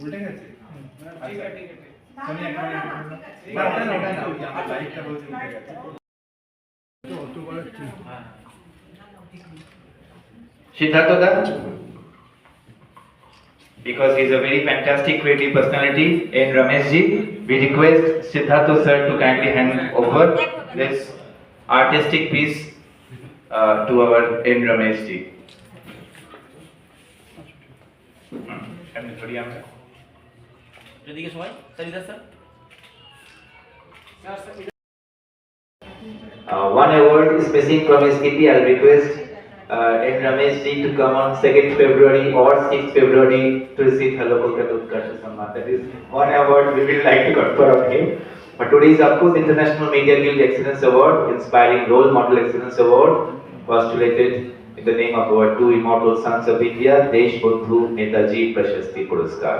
উল্টে গেছে ঠিক আছে তুমি একটা বারটা না ওটা না আমার লাইটটা বলতে উল্টে গেছে তো অত বড় ঠিক হ্যাঁ Siddhartha Da, because he is a very fantastic creative personality, and Ramesh ji, we request Siddhartha sir to kindly hand over this artistic piece to our N Ramesh ji. One award is missing from his kitty. I'll request N Ramesh ji to come on 2nd February or 6th February to receive Hello Kolkata Utkarsha Samman. That is one award we will like to confer on him. But today is of course International Media Guild Excellence Award, Inspiring Role Model Excellence Award, postulated in the name of our two immortal sons of India, Deshbandhu Netaji Prashasti Puraskar.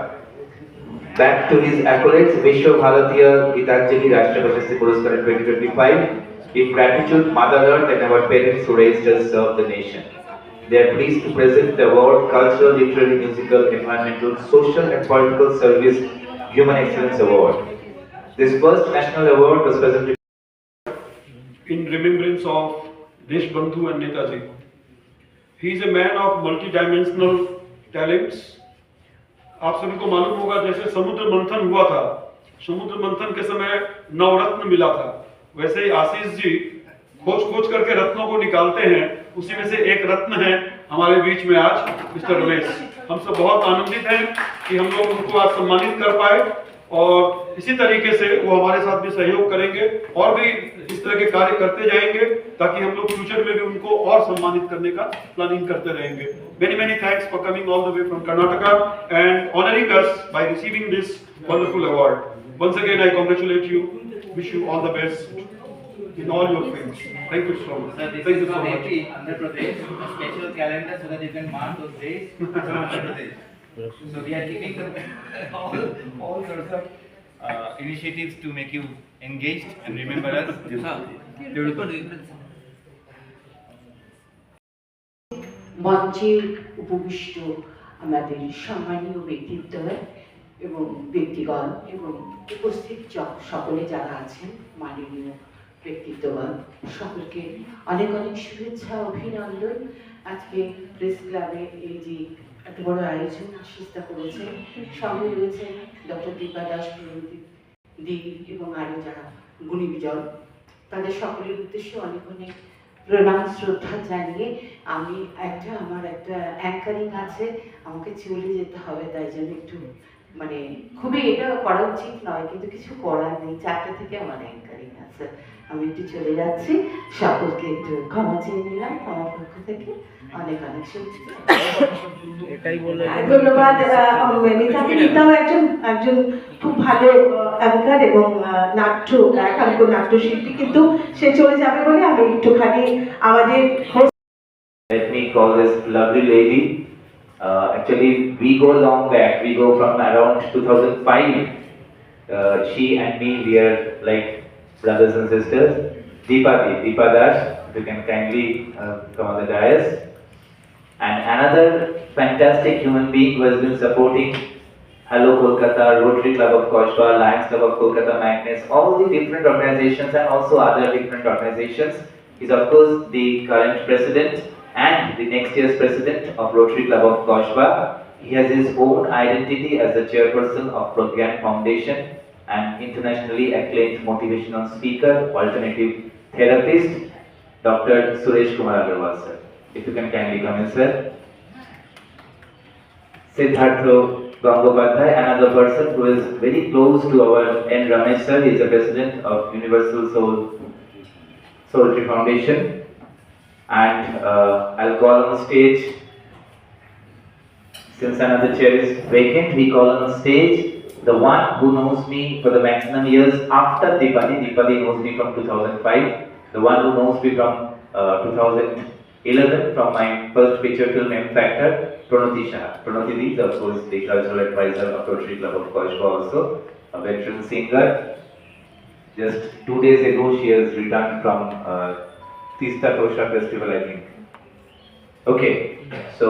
Back to his accolades, Vishwa Bharatiya Gitanjali Rashtra Prashasti Puraskar in 2025. In gratitude, Mother Earth and our parents who raised us serve the nation. They are pleased to present the award Cultural, Literary, Musical, Environmental, Social and Political Service Human Excellence Award. This first national award was presented in remembrance of Deshbandhu and Netaji. He is a man of multi-dimensional talents. आप सभी को मालूम होगा जैसे समुद्र मंथन हुआ था, समुद्र मंथन के समय नवरत्न मिला था, वैसे ही आशीष जी खोज करके रत्नों को निकालते हैं, उसी में से एक रत्न है हमारे बीच में आज मिस्टर रमेश। हम सब बहुत आनंदित हैं कि हम लोग उनको आज सम्मानित कर पाए और इसी तरीके से वो हमारे साथ भी सहयोग करेंगे और भी इस तरह के कार्य करते जाएंगे ताकि हम लोग फ्यूचर में भी उनको और सम्मानित करने का प्लानिंग करते रहेंगे। Many thanks for coming all the way from Karnataka and honoring us by receiving this wonderful award. Once again I congratulate you, wish you all the best in all your things. Thank you so much. Thank you so much. Andhra Pradesh, a special calendar so that you can mark those days. Andhra Pradesh. So we are keeping all sorts of initiatives to make you engaged and remember us. মঞ্চে উপবিষ্ট আমাদের সম্মানীয় ব্যক্তিত্ব এবং ব্যক্তিগণ এবং উপস্থিত সকলে যারা আছেন মাননীয় ব্যক্তিত্বগণ সকলকে অনেক শুভেচ্ছা অভিনন্দন। আজকে প্রেস ক্লাবে এই যে এত বড় আয়োজন চেষ্টা করেছেন, সঙ্গে রয়েছেন ডক্টর দীপা দাস দি এবং আরও যারা গুণী বিজয়, তাদের সকলের উদ্দেশ্যে অনেক প্রণাম শ্রদ্ধা জানিয়ে আমি আমার একটা অ্যাঙ্কারিং আছে, আমাকে চলে যেতে হবে, তাই জন্য একটু মানে খুবই এটা করা উচিত নয় কিন্তু কিছু করার নেই, 4টা থেকে আমার অ্যাঙ্কারিং আছে, আমি একটু চলে যাচ্ছি, সকলকে একটু ক্ষমা চেয়ে নিলাম আমার পক্ষ থেকে, অনেক ধন্যবাদ। নিতাও একজন খুব ভালো অ্যাঙ্কার এবং নাট্যশিল্পী, কিন্তু সে চলে যাবে বলে আমি একটুখানি আমাদের Let me call this lovely lady. Actually, we go long back. We go from around 2005. She and me, we are like brothers and sisters. Deepa Das, if you can kindly come on the dais. And another fantastic human being who has been supporting Hello Kolkata, Rotary Club of Koshba, Lions Club of Kolkata, Magnus, all the different organizations and also other different organizations, is of course the current president and the next year's president of Rotary Club of Koshba. He has his own identity as the chairperson of Progyan Foundation and internationally acclaimed motivational speaker, alternative therapist, Dr. Suresh Kumar Agarwal sir. If you can kindly come in, sir. Siddhartha Gangopadhyay, another person who is very close to our N. Ramesh sir. He is the president of Universal Soultry Foundation. And I'll call on stage, since another chair is vacant, we call on stage the one who knows me for the maximum years after Deepali. Deepali knows me from 2005. The one who knows me from 2011 from my first picture film M Factor, Pranati Shah. Pranati is of course the cultural advisor of Rotary Club of Koshba, also a veteran singer. Just 2 days ago she has returned from Tista Tosha festival, I think. Okay, so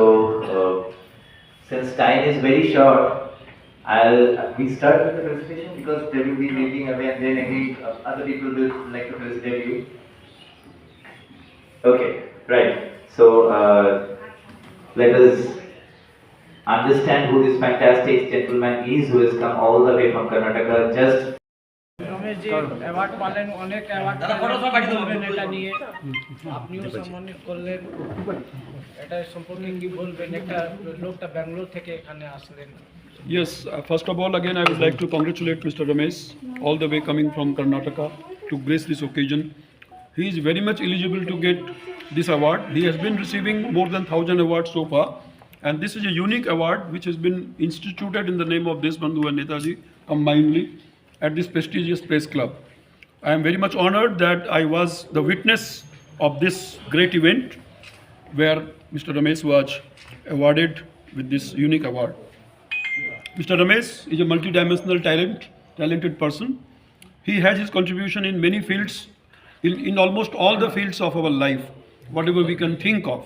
since time is very short, we start with the presentation because they will be leading away and then again other people will like to felicitate you. Okay, right. So let us understand who this fantastic gentleman is who has come all the way from Karnataka. Just Ramesh ji award পালেন, অনেক award বলবেন এটা নিয়ে, আপনিও সম্মানিত করলেন, এটা সম্পর্কে কি বলবেন? একটা লোকটা ব্যাঙ্গালোর থেকে এখানে আসলেন। Yes, first of all, again, I would like to congratulate Mr. Ramesh, all the way coming from Karnataka to grace this occasion. He is very much eligible to get this award. He has been receiving more than 1,000 awards so far, and this is a unique award which has been instituted in the name of Deshbandhu and Netaji combinedly at this prestigious press club. I am very much honored that I was the witness of this great event where Mr. Ramesh was awarded with this unique award. Mr. Ramesh is a multidimensional talented person. He has his contribution in many fields, in almost all the fields of our life, whatever we can think of.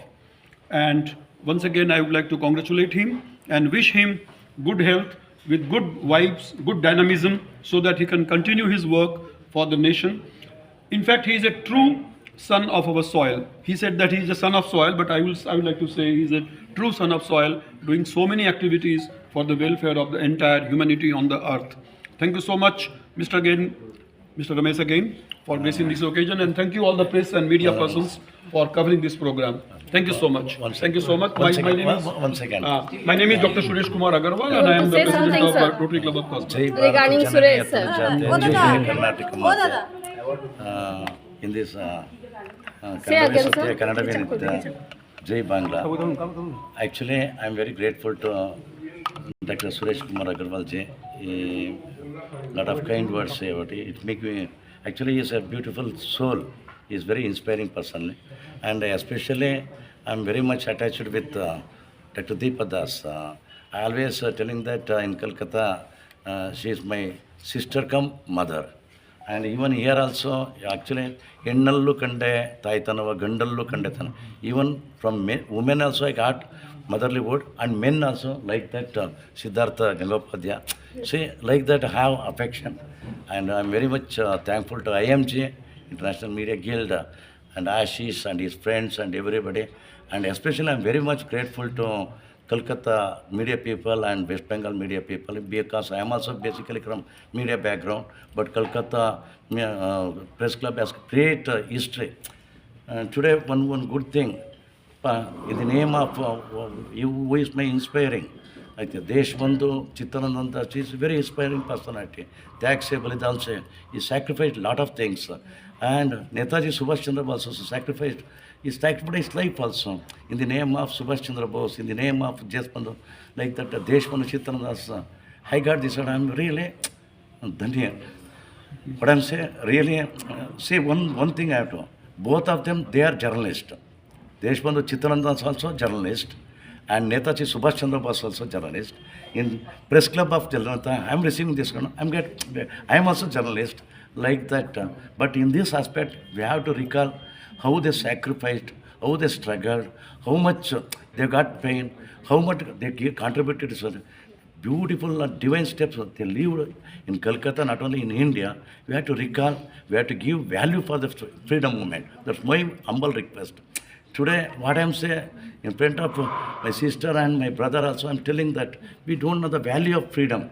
And once again, I would like to congratulate him and wish him good health with good vibes, good dynamism, so that he can continue his work for the nation. In fact, he is a true son of our soil. He said that he is a son of soil, but I would like to say he is a true son of soil, doing so many activities for the welfare of the entire humanity on the earth. Thank you so much, Mr. Ramesh again, for gracing this occasion, and thank you all the press and media persons for covering this program. Thank you so much. Thank you so much. My name is Dr. Suresh Kumar Agarwal, and I am the president of Rotary Club of Cosmo. Regarding Suresh, sir. In this Say again, sir. Kannada with Jai Bangla. Actually, I am very grateful to Dr. Suresh Kumar Agarwal ji. A lot of kind words say about it. It make me, actually he is a beautiful soul. He is very inspiring personally. And especially I am very much attached with Dr. Deepa Das. I always telling that in Kolkata she is my sister come mother. And even here also, actually, Hennallu Kande Taitanava, Gandallu Kandetana. Even from men, women also I got motherly word, and men also like that Siddhartha Gangopadhyaya. See, like that have affection. And I'm very much thankful to IMG, International Media Guild, and Ashish and his friends and everybody. And especially I'm very much grateful to Kolkata media people and West Bengal media people, because I am also basically from media background, but Kolkata Press Club has great history. Today, one good thing, in the name of who is my inspiring, like Deshbandhu Chittarananda, she is a very inspiring personality. Tyagshe Balidanshe, he sacrificed a lot of things. And Netaji Subhash Chandra Bose also sacrificed his life also in the name of Subhash Chandra Bose, in the name of Deshbandhu, like that Deshbandhu Chittarananda. I got this, and I'm really dhanya. But I'm saying, really, say one thing I have to, both of them, they are journalists. Deshbandhu Chittarananda is also journalist, and Netaji Subhash Chandra Bose also journalist. In Press Club of Janata, I'm receiving this, I'm also journalist, like that. But in this aspect, we have to recall how they sacrificed, how they struggled, how much they got pain, how much they contributed to beautiful divine steps they lived in Kolkata, not only in India. We have to recall, we have to give value for the freedom movement. That's my humble request. Today, what I'm saying, in front of my sister and my brother also, I'm telling that we don't know the value of freedom.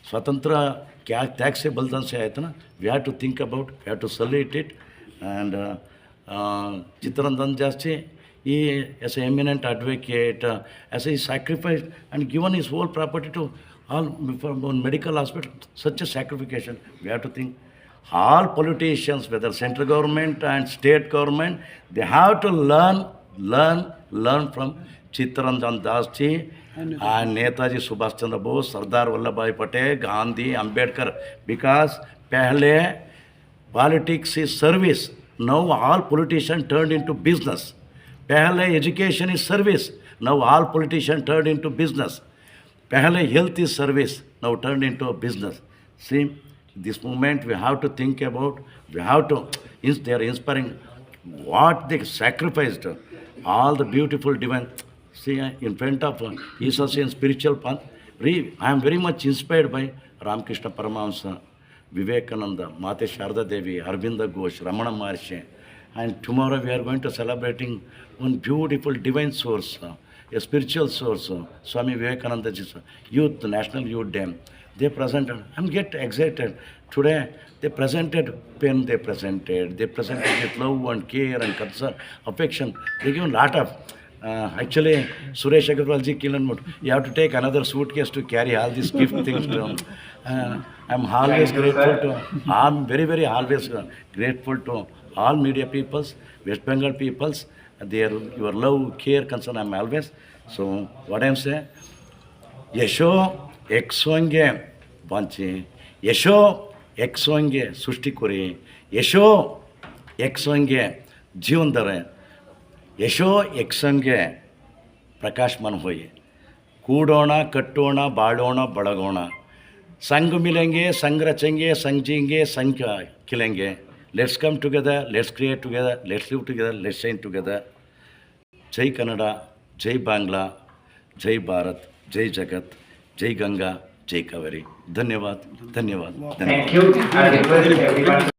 Swatantra kya tag se baldan se aaya tha na, we have to think about, we have to salute it. And Chittaranand Jasti, he as an eminent advocate, as he sacrificed and given his whole property to all from medical hospital, such a sacrification. We have to think all politicians, whether central government and state government, they have to learn from Chittaranand Dasji and Netaji Subhash Chandra Bose, Sardar Vallabhbhai Patel, Gandhi, Ambedkar, because pehle politics is service. Now all politicians turned into business. Pehle education is service. Now all politicians turned into business. Pehle health is service. Now turned into a business. See, this moment we have to think about, we have to, they are inspiring what they sacrificed, all the beautiful divine. See, in front of he is also in spiritual path. I am very much inspired by Ramakrishna Paramahamsa, Vivekananda, Mate Sharda Devi, Arvinda Ghosh, Ramana Maharshi. And tomorrow we are going to celebrating one beautiful divine source, a spiritual source, Swami Vivekananda Ji's youth, National Youth Day. They presented, I'm get excited. Today they presented pen, they presented with love and care and concern, affection. They give a lot of, actually Suresh Agarwal ji, you have to take another suitcase to carry all these gift things to I'm always grateful to, I'm very, very always grateful to all media peoples, West Bengal peoples, your love, care, concern, I'm always. So what I'm saying, Yesho Exonge Banchi, Yesho Exonge Sustikuri, Yesho Exonge Jivandare, Yesho Exonge Prakashman Hoye, Kudona, Katona, Badona, Badagona, Sang Milenge, Sang Rachenge, Sang Jinge, Sang Kilenge. Let's come together, let's create together, let's live together, let's shine together. Jai Kannada, Jai Bangla, Jai Bharat, Jai Jagat, Jai Ganga, Jai Kaveri. Dhanyavad, dhanyavad, dhanyavad. Thank you. I request everyone